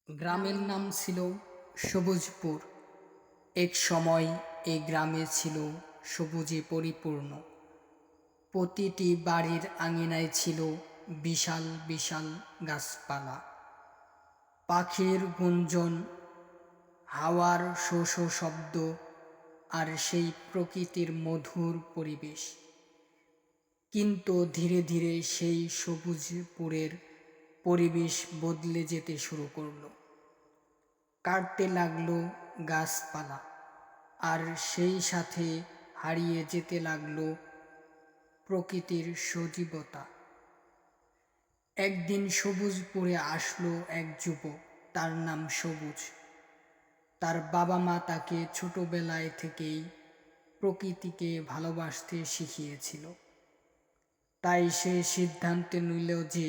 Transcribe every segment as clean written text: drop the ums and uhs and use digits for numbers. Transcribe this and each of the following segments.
গ্রামের নাম ছিল সবুজপুর। এক সময় এই গ্রামে ছিল সবুজে পরিপূর্ণ। প্রতিটি বাড়ির আঙিনায় ছিল বিশাল বিশাল গাছপালা, পাখির গুঞ্জন, হাওয়ার শো শো শব্দ, আর সেই প্রকৃতির মধুর পরিবেশ। কিন্তু ধীরে ধীরে সেই সবুজপুরের পরিবেশ বদলে যেতে শুরু করলো। কাটতে লাগলো গাছপালা, আর সেই সাথে হারিয়ে যেতে লাগলো প্রকৃতির সজীবতা। একদিন সবুজপুরে আসলো এক যুবক, তার নাম সবুজ। তার বাবা মা তাকে ছোটবেলায় থেকেই প্রকৃতিকে ভালোবাসতে শিখিয়েছিল। তাই সে সিদ্ধান্ত নিল যে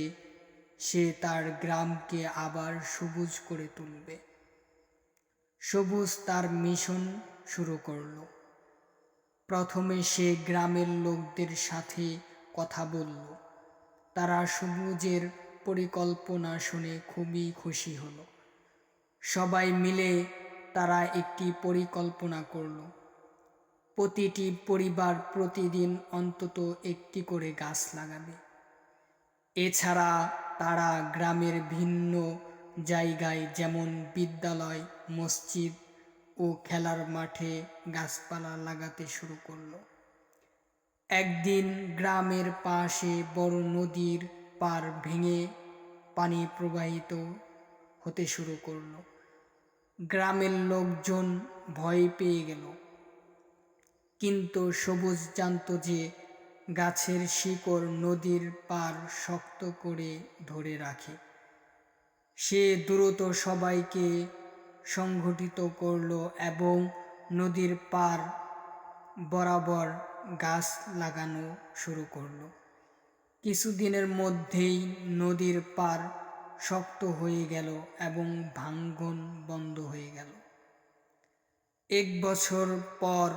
সে তার গ্রামকে আবার সবুজ করে তুলবে। সবুজ তার মিশন শুরু করল। প্রথমে সে গ্রামের লোকদের সাথে কথা বলল। তারা সবুজের পরিকল্পনা শুনে খুবই খুশি হলো। সবাই মিলে তারা একটি পরিকল্পনা করল। প্রতিটি পরিবার প্রতিদিন অন্তত একটি করে গাছ লাগাবে। এছাড়া তারা গ্রামের ভিন্ন জায়গায় যেমন বিদ্যালয়, মসজিদ ও খেলার মাঠে গাছপালা লাগাতে শুরু করলো। একদিন গ্রামের পাশে বড় নদীর পাড় ভেঙে পানি প্রবাহিত হতে শুরু করলো। গ্রামের লোকজন ভয় পেয়ে গেল, কিন্তু সবুজ জানত যে গাছের শিকড় নদীর পাড় শক্ত করে ধরে রাখে। সে দ্রুত সবাইকে সংগঠিত করল এবং নদীর পাড় বরাবর গাছ লাগানো শুরু করলো। কিছুদিনের মধ্যেই নদীর পাড় শক্ত হয়ে গেল এবং ভাঙ্গন বন্ধ হয়ে গেল। এক বছর পর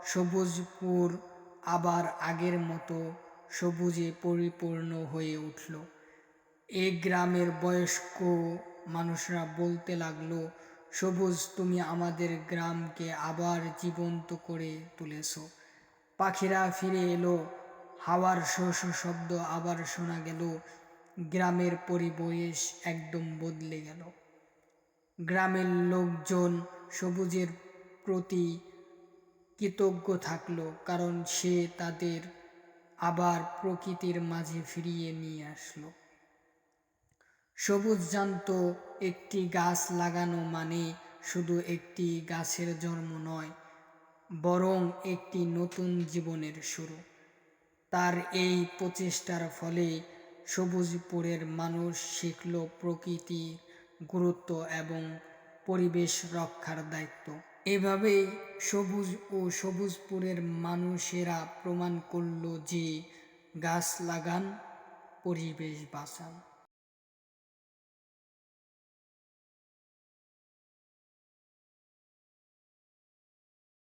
সবুজপুর আবার আগের মতো সবুজে পরিপূর্ণ হয়ে উঠল। এই গ্রামের বয়স্ক মানুষরা বলতে লাগলো, সবুজ, তুমি আমাদের গ্রামকে আবার জীবন্ত করে তুলেছ। পাখিরা ফিরে এলো, হাওয়ার শো শো শব্দ আবার শোনা গেল। গ্রামের পরিবেশ একদম বদলে গেল। গ্রামের লোকজন সবুজের প্রতি কৃতজ্ঞ থাকলো, কারণ সে তাদের আবার প্রকৃতির মাঝে ফিরিয়ে নিয়ে আসলো। সবুজ জানত একটি গাছ লাগানো মানে শুধু একটি গাছের জন্ম নয়, বরং একটি নতুন জীবনের শুরু। তার এই প্রচেষ্টার ফলে সবুজপুরের মানুষ শিখল প্রকৃতির গুরুত্ব এবং পরিবেশ রক্ষার দায়িত্ব। এভাবে সবুজ ও সবুজপুরের মানুষেরা প্রমাণ করল যে গাছ লাগান, পরিবেশ বাঁচান।